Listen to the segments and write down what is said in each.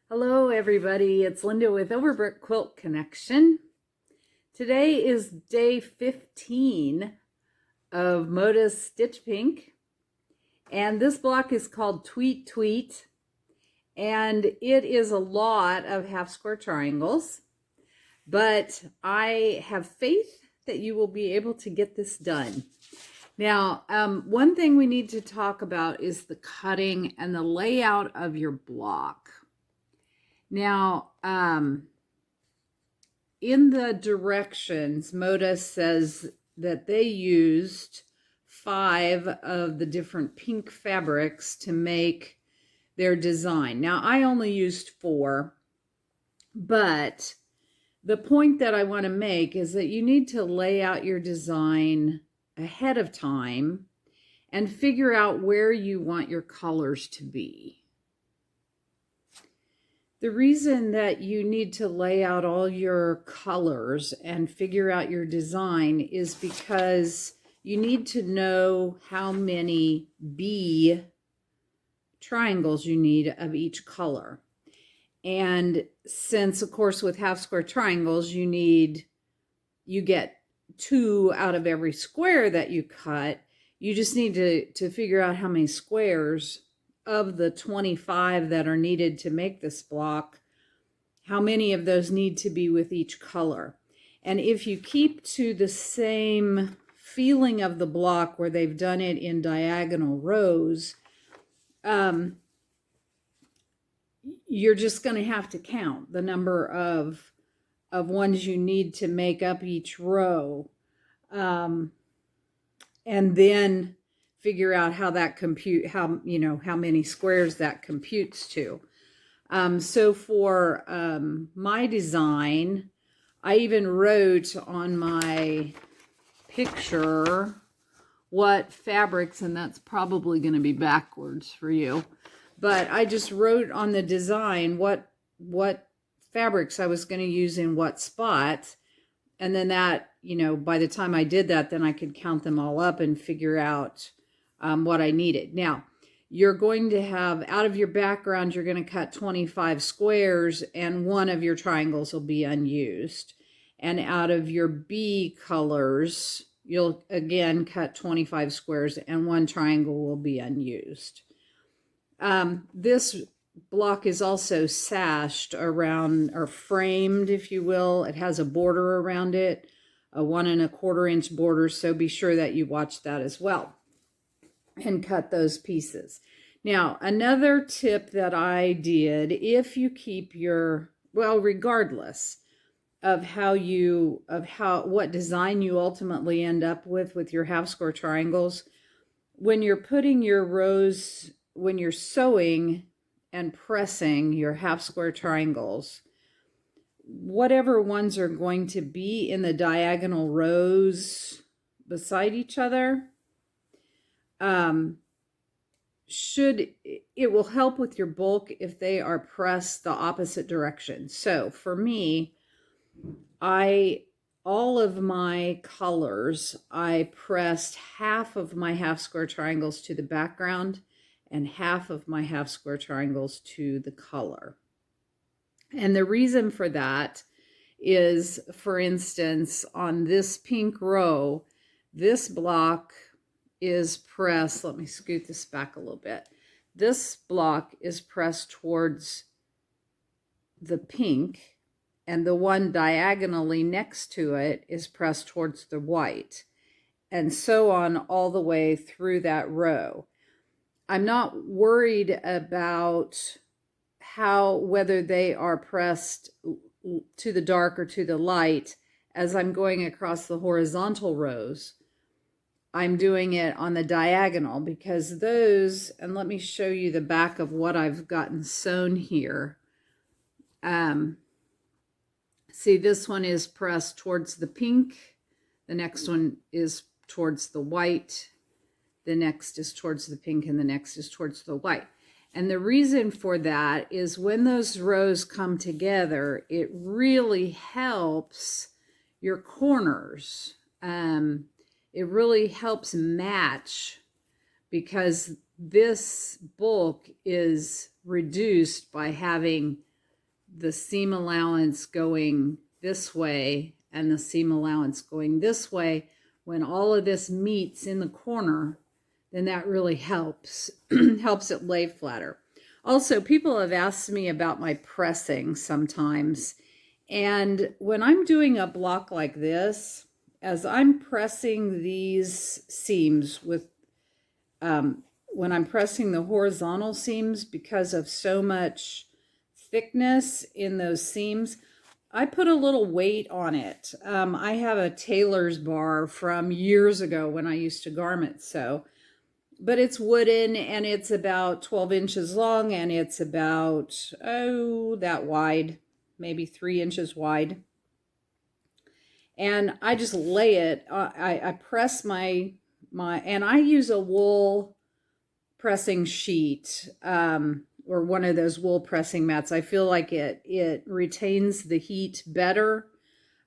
Hello everybody, it's Linda with Overbrook Quilt Connection. Today is day 15 of Moda's Stitch Pink, and this block is called Tweet Tweet, and it is a lot of half square triangles, but I have faith that you will be able to get this done. Now, one thing we need to talk about is the cutting and the layout of your block. Now, in the directions, Moda says that they used 5 of the different pink fabrics to make their design. Now, I only used 4, but the point that I want to make is that you need to lay out your design ahead of time and figure out where you want your colors to be. The reason that you need to lay out all your colors and figure out your design is because you need to know how many B triangles you need of each color. And since, of course, with half square triangles, you get 2 out of every square that you cut, you just need to figure out how many squares of the 25 that are needed to make this block, how many of those need to be with each color. And if you keep to the same feeling of the block where they've done it in diagonal rows, you're just going to have to count the number of ones you need to make up each row, and then figure out how that how many squares that computes to. So for my design, I even wrote on my picture what fabrics, and that's probably going to be backwards for you, but I just wrote on the design what fabrics I was going to use in what spot, and then that, by the time I did that, then I could count them all up and figure out what I needed. Now, you're going to have, out of your background, you're going to cut 25 squares, and one of your triangles will be unused. And out of your B colors, you'll again cut 25 squares, and one triangle will be unused. This block is also sashed around, or framed, if you will. It has a border around it, a 1 1/4 inch border, so be sure that you watch that as well and cut those pieces. Now, another tip that I did, if you keep your, regardless of what design you ultimately end up with your half square triangles, when you're putting your rows, when you're sewing and pressing your half square triangles, whatever ones are going to be in the diagonal rows beside each other, it will help with your bulk if they are pressed the opposite direction. So for me, all of my colors, I pressed half of my half square triangles to the background and half of my half square triangles to the color. And the reason for that is, for instance, on this pink row, this block is pressed, let me scoot this back a little bit. This block is pressed towards the pink, and the one diagonally next to it is pressed towards the white, and so on all the way through that row. I'm not worried about whether they are pressed to the dark or to the light as I'm going across the horizontal rows. I'm doing it on the diagonal because those, and let me show you the back of what I've gotten sewn here. See, this one is pressed towards the pink. The next one is towards the white. The next is towards the pink, and the next is towards the white. And the reason for that is when those rows come together, it really helps your corners. It really helps match, because this bulk is reduced by having the seam allowance going this way and the seam allowance going this way, when all of this meets in the corner, then that really helps, helps it lay flatter. Also, people have asked me about my pressing sometimes. And when I'm doing a block like this, as I'm pressing these seams with, when I'm pressing the horizontal seams, because of so much thickness in those seams, I put a little weight on it. I have a tailor's bar from years ago when I used to garment sew, but it's wooden and it's about 12 inches long and it's about, that wide, maybe 3 inches wide. And I just lay it, I press my, and I use a wool pressing sheet, or one of those wool pressing mats. I feel like it retains the heat better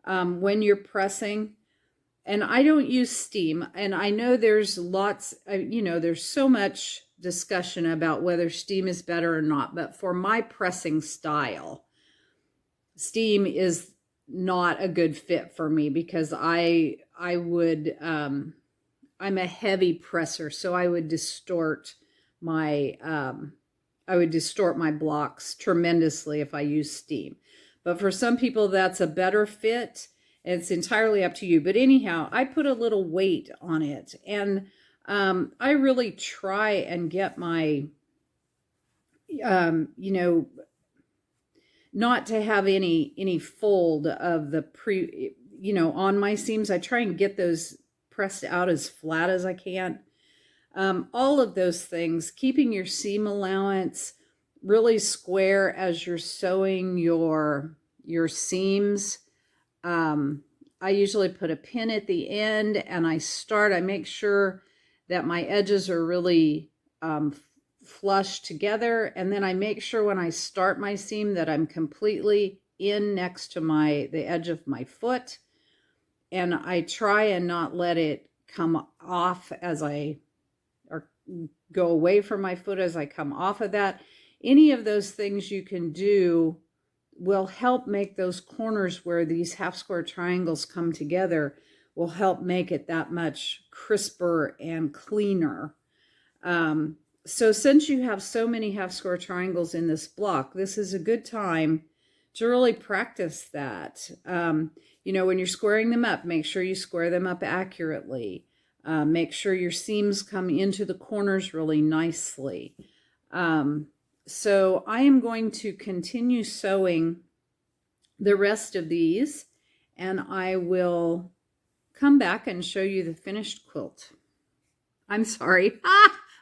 when you're pressing. And I don't use steam. And I know there's lots, there's so much discussion about whether steam is better or not. But for my pressing style, steam is not a good fit for me, because I'm a heavy presser, so I would distort my blocks tremendously if I use steam. But for some people, that's a better fit. It's entirely up to you. But anyhow, I put a little weight on it, and I really try and get my, not to have any fold of the on my seams. I try and get those pressed out as flat as I can. All of those things, keeping your seam allowance really square as you're sewing your seams. I usually put a pin at the end, and I make sure that my edges are really flush together, and then I make sure when I start my seam that I'm completely in next to the edge of my foot, and I try and not let it come off or go away from my foot as I come off of that. Any of those things you can do will help make those corners where these half square triangles come together, will help make it that much crisper and cleaner. So since you have so many half square triangles in this block, this is a good time to really practice that. When you're squaring them up, make sure you square them up accurately. Make sure your seams come into the corners really nicely. So I am going to continue sewing the rest of these, and I will come back and show you the finished quilt. I'm sorry.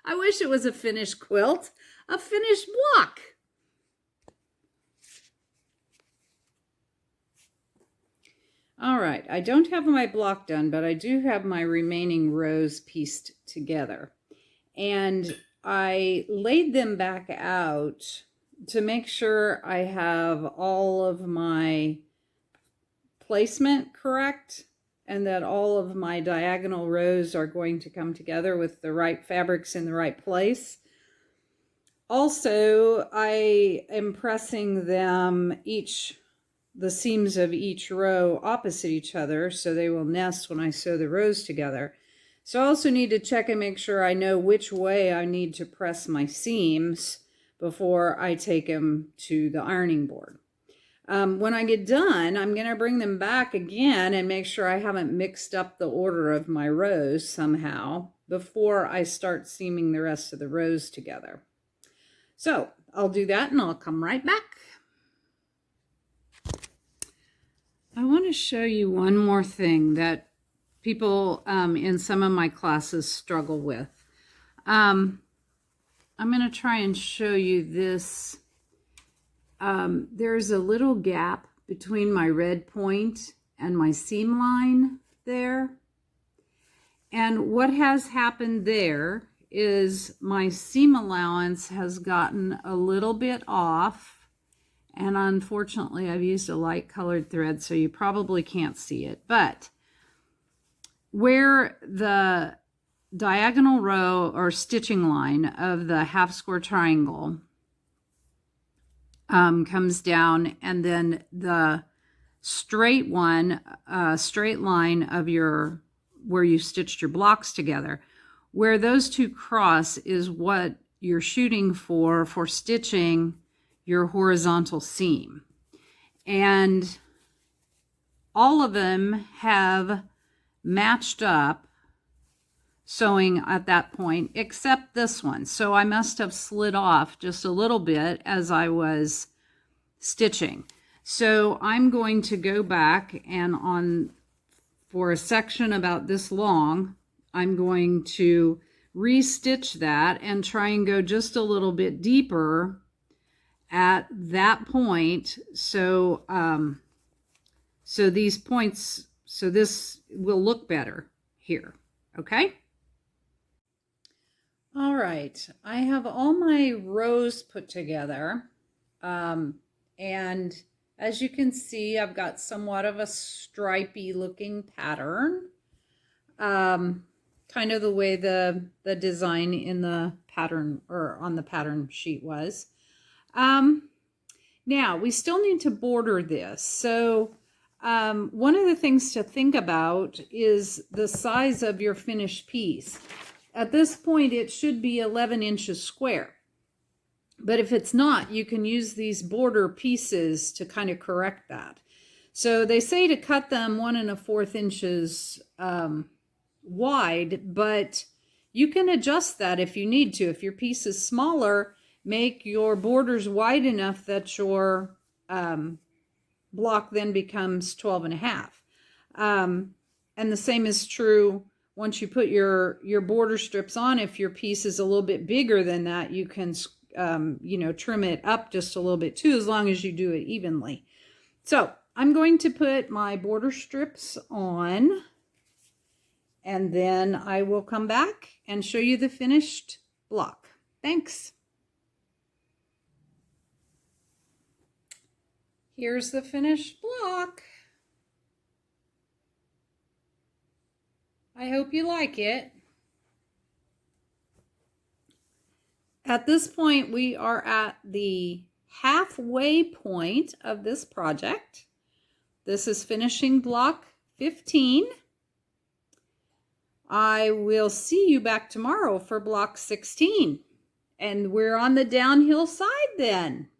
I wish it was a finished quilt, a finished block. All right, I don't have my block done, but I do have my remaining rows pieced together. And I laid them back out to make sure I have all of my placement correct, and that all of my diagonal rows are going to come together with the right fabrics in the right place. Also, I am pressing the seams of each row opposite each other, so they will nest when I sew the rows together. So I also need to check and make sure I know which way I need to press my seams before I take them to the ironing board. When I get done, I'm going to bring them back again and make sure I haven't mixed up the order of my rows somehow before I start seaming the rest of the rows together. So I'll do that and I'll come right back. I want to show you one more thing that people in some of my classes struggle with. I'm going to try and show you this. There's a little gap between my red point and my seam line there. And what has happened there is my seam allowance has gotten a little bit off. And unfortunately, I've used a light colored thread, so you probably can't see it. But where the diagonal row or stitching line of the half square triangle comes down, and then the straight one, straight line of your, where you stitched your blocks together, where those two cross is what you're shooting for stitching your horizontal seam. And all of them have matched up sewing at that point, except this one. So I must have slid off just a little bit as I was stitching. So I'm going to go back, and for a section about this long, I'm going to restitch that and try and go just a little bit deeper at that point. So so these points, so this will look better here. Okay. All right, I have all my rows put together, and as you can see, I've got somewhat of a stripy looking pattern, kind of the way the design in the pattern, or on the pattern sheet, was. Now we still need to border this. So one of the things to think about is the size of your finished piece. At this point, it should be 11 inches square. But if it's not, you can use these border pieces to kind of correct that. So they say to cut them 1 1/4 inches wide, but you can adjust that if you need to. If your piece is smaller, make your borders wide enough that your block then becomes 12 1/2. And the same is true once you put your border strips on. If your piece is a little bit bigger than that, you can trim it up just a little bit too, as long as you do it evenly. So I'm going to put my border strips on, and then I will come back and show you the finished block. Thanks. Here's the finished block. I hope you like it. At this point, we are at the halfway point of this project. This is finishing block 15. I will see you back tomorrow for block 16. And we're on the downhill side then.